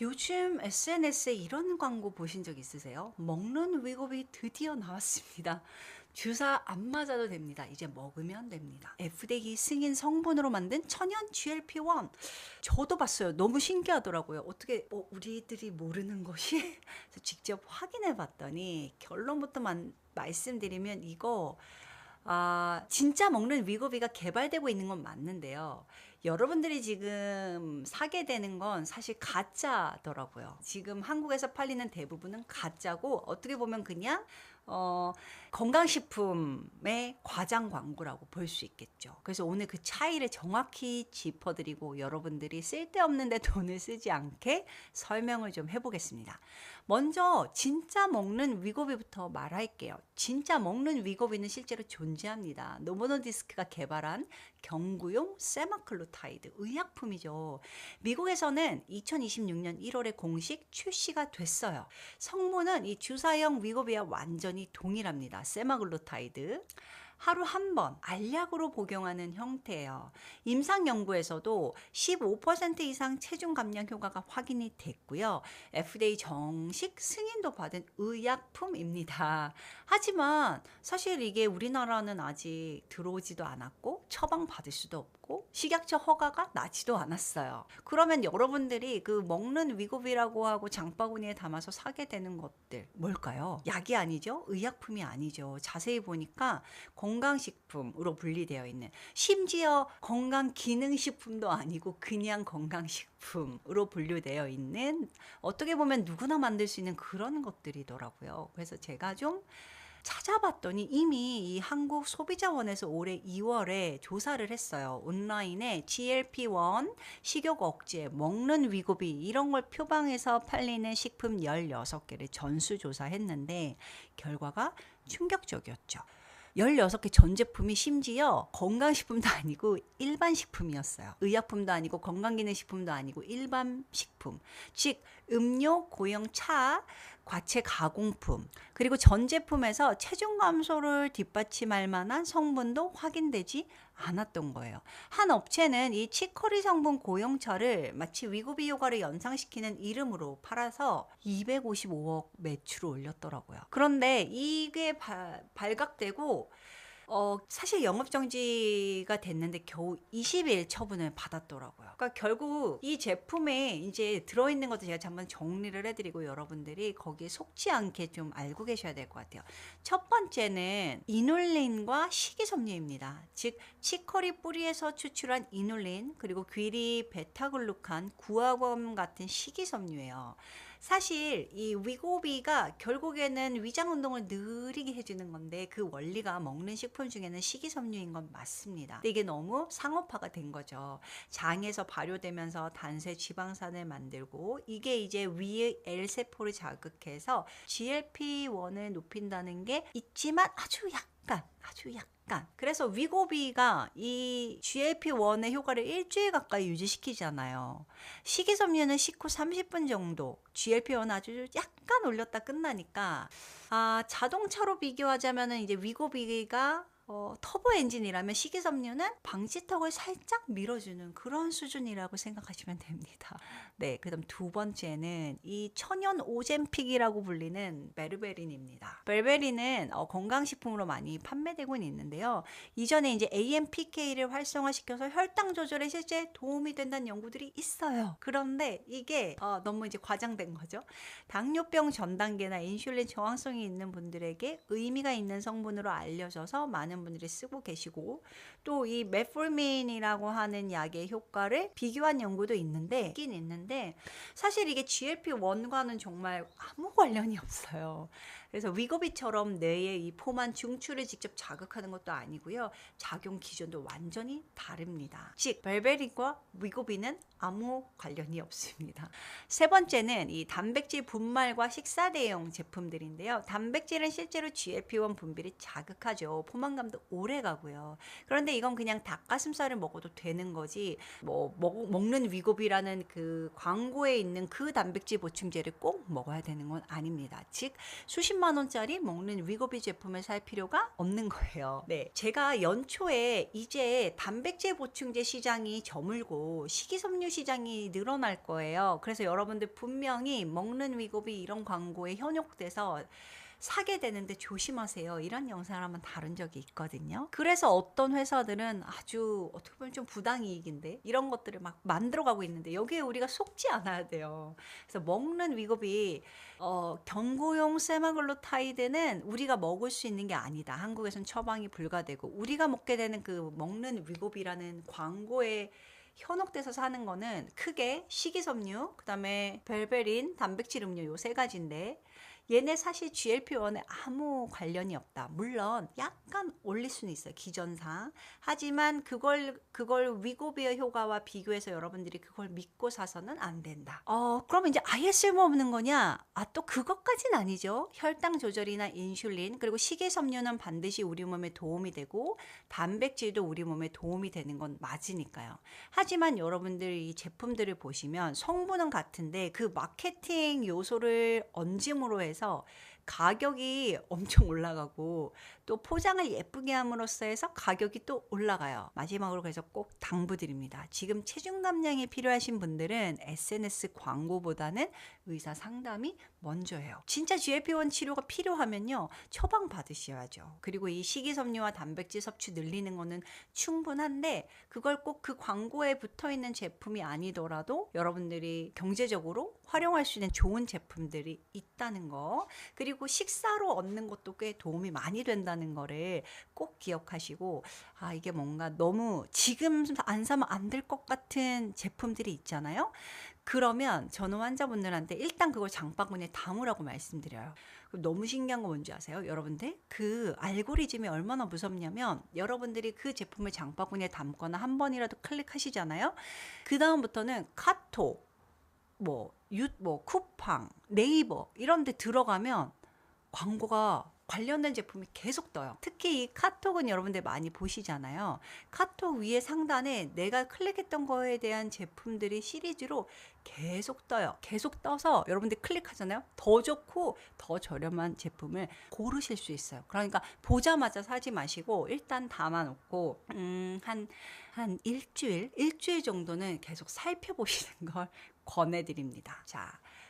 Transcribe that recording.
요즘 SNS에 이런 광고 보신 적 있으세요? 먹는 위고비 드디어 나왔습니다. 주사 안 맞아도 됩니다. 이제 먹으면 됩니다. FDA 승인 성분으로 만든 천연 GLP-1. 저도 봤어요. 너무 신기하더라고요. 어떻게 우리들이 모르는 것이? 그래서 직접 확인해 봤더니 결론부터 말씀드리면 이거 진짜 먹는 위고비가 개발되고 있는 건 맞는데요. 여러분들이 지금 사게 되는 건 사실 가짜더라고요. 지금 한국에서 팔리는 대부분은 가짜고 어떻게 보면 그냥 어, 건강식품의 과장 광고라고 볼 수 있겠죠. 그래서 오늘 그 차이를 정확히 짚어드리고 여러분들이 쓸데없는데 돈을 쓰지 않게 설명을 좀 해보겠습니다. 먼저 진짜 먹는 위고비부터 말할게요. 진짜 먹는 위고비는 실제로 존재합니다. 노보노디스크가 개발한 경구용 세마클루타이드 의약품이죠. 미국에서는 2026년 1월에 공식 출시가 됐어요. 성분은 이 주사형 위고비와 완전히 동일합니다. 세마글루타이드. 하루 한 번 알약으로 복용하는 형태예요. 임상 연구에서도 15% 이상 체중 감량 효과가 확인이 됐고요. FDA 정식 승인도 받은 의약품입니다. 하지만 사실 이게 우리나라는 아직 들어오지도 않았고 처방받을 수도 없고 식약처 허가가 나지도 않았어요. 그러면 여러분들이 그 먹는 위고비라고 하고 장바구니에 담아서 사게 되는 것들 뭘까요? 약이 아니죠? 의약품이 아니죠. 자세히 보니까 건강식품으로 분리되어 있는, 심지어 건강기능식품도 아니고 그냥 건강식품으로 분류되어 있는, 어떻게 보면 누구나 만들 수 있는 그런 것들이더라고요. 그래서 제가 좀 찾아봤더니 이미 이 한국소비자원에서 올해 2월에 조사를 했어요. 온라인에 GLP-1 식욕 억제, 먹는 위고비 이런 걸 표방해서 팔리는 식품 16개를 전수조사했는데 결과가 충격적이었죠. 16개 전 제품이 심지어 건강식품도 아니고 일반 식품이었어요. 의약품도 아니고 건강기능식품도 아니고 일반 식품. 즉 음료, 고형 차, 과체 가공품, 그리고 전 제품에서 체중 감소를 뒷받침할 만한 성분도 확인되지 않았던 거예요. 한 업체는 이 치커리 성분 고형차를 마치 위고비 효과를 연상시키는 이름으로 팔아서 255억 매출을 올렸더라고요. 그런데 이게 발각되고 사실 영업정지가 됐는데 겨우 20일 처분을 받았더라고요. 그러니까 결국 이 제품에 이제 들어있는 것도 제가 한번 정리를 해드리고 여러분들이 거기에 속지 않게 좀 알고 계셔야 될 것 같아요. 첫 번째는 이눌린과 식이섬유입니다. 즉 치커리 뿌리에서 추출한 이눌린, 그리고 귀리 베타글루칸, 구화검 같은 식이섬유예요. 사실 이 위고비가 결국에는 위장 운동을 느리게 해주는 건데 그 원리가 먹는 식품 중에는 식이섬유인 건 맞습니다. 근데 이게 너무 상업화가 된 거죠. 장에서 발효되면서 단세 지방산을 만들고 이게 이제 위의 L세포를 자극해서 GLP-1을 높인다는 게 있지만 아주 약간. 그래서 위고비가 이 GLP-1의 효과를 일주일 가까이 유지시키잖아요. 식이섬유는 식후 30분 정도, GLP-1 아주 약간 올렸다 끝나니까, 자동차로 비교하자면은 이제 위고비가 터보 엔진이라면 식이섬유는 방지턱을 살짝 밀어주는 그런 수준이라고 생각하시면 됩니다. 네, 그다음 두 번째는 이 천연 오젬픽이라고 불리는 베르베린입니다. 베르베린은 건강식품으로 많이 판매되고 있는데요. 이전에 이제 AMPK를 활성화시켜서 혈당 조절에 실제 도움이 된다는 연구들이 있어요. 그런데 이게 너무 이제 과장된 거죠. 당뇨병 전 단계나 인슐린 저항성이 있는 분들에게 의미가 있는 성분으로 알려져서 많은 분들이 쓰고 계시고, 또 이 메폴민이라고 하는 약의 효과를 비교한 연구도 있는데 사실 이게 GLP-1과는 정말 아무 관련이 없어요. 그래서 위고비처럼 뇌의 이 포만 중추를 직접 자극하는 것도 아니고요. 작용 기전도 완전히 다릅니다. 즉 벨베린과 위고비는 아무 관련이 없습니다. 세 번째는 이 단백질 분말과 식사 대용 제품들인데요. 단백질은 실제로 GLP-1 분비를 자극하죠. 포만감 체지방도 오래 가고요. 그런데 이건 그냥 닭가슴살을 먹어도 되는 거지, 뭐 먹는 위고비라는 그 광고에 있는 그 단백질 보충제를 꼭 먹어야 되는 건 아닙니다. 즉 수십만 원짜리 먹는 위고비 제품을 살 필요가 없는 거예요. 네, 제가 연초에 이제 단백질 보충제 시장이 저물고 식이섬유 시장이 늘어날 거예요. 그래서 여러분들 분명히 먹는 위고비 이런 광고에 현혹돼서 사게 되는데 조심하세요, 이런 영상을 한번 다룬 적이 있거든요. 그래서 어떤 회사들은 아주 어떻게 보면 좀 부당이익인데 이런 것들을 막 만들어가고 있는데 여기에 우리가 속지 않아야 돼요. 그래서 먹는 위고비, 경구용 세마글루타이드는 우리가 먹을 수 있는 게 아니다. 한국에선 처방이 불가되고, 우리가 먹게 되는 그 먹는 위고비라는 광고에 현혹돼서 사는 거는 크게 식이섬유, 그다음에 벨베린, 단백질 음료 요 세 가지인데, 얘네 사실 GLP-1에 아무 관련이 없다. 물론 약간 올릴 수는 있어요, 기전상. 하지만 그걸 위고비의 효과와 비교해서 여러분들이 그걸 믿고 사서는 안 된다. 그러면 이제 아예 쓸모없는 거냐? 또 그것까진 아니죠. 혈당 조절이나 인슐린, 그리고 식이섬유는 반드시 우리 몸에 도움이 되고 단백질도 우리 몸에 도움이 되는 건 맞으니까요. 하지만 여러분들이 이 제품들을 보시면 성분은 같은데 그 마케팅 요소를 얹음으로 해서 가격이 엄청 올라가고, 또 포장을 예쁘게 함으로써 해서 가격이 또 올라가요. 마지막으로 그래서 꼭 당부드립니다. 지금 체중 감량이 필요하신 분들은 SNS 광고보다는 의사 상담이 먼저예요. 진짜 GLP-1 치료가 필요하면요, 처방 받으셔야죠. 그리고 이 식이섬유와 단백질 섭취 늘리는 거는 충분한데 그걸 꼭 그 광고에 붙어있는 제품이 아니더라도 여러분들이 경제적으로 활용할 수 있는 좋은 제품들이 있다는 거, 그리고 식사로 얻는 것도 꽤 도움이 많이 된다는 거를 꼭 기억하시고, 이게 뭔가 너무 지금 안 사면 안 될 것 같은 제품들이 있잖아요. 그러면 저는 환자분들한테 일단 그걸 장바구니에 담으라고 말씀드려요. 너무 신기한 거 뭔지 아세요? 여러분들, 그 알고리즘이 얼마나 무섭냐면, 여러분들이 그 제품을 장바구니에 담거나 한 번이라도 클릭하시잖아요. 그 다음부터는 카톡, 쿠팡, 네이버 이런 데 들어가면 광고가 관련된 제품이 계속 떠요. 특히 이 카톡은 여러분들 많이 보시잖아요. 카톡 위에 상단에 내가 클릭했던 거에 대한 제품들이 시리즈로 계속 떠요. 계속 떠서 여러분들 클릭하잖아요. 더 좋고 더 저렴한 제품을 고르실 수 있어요. 그러니까 보자마자 사지 마시고 일단 담아놓고 한 일주일 정도는 계속 살펴보시는 걸 권해드립니다. 자,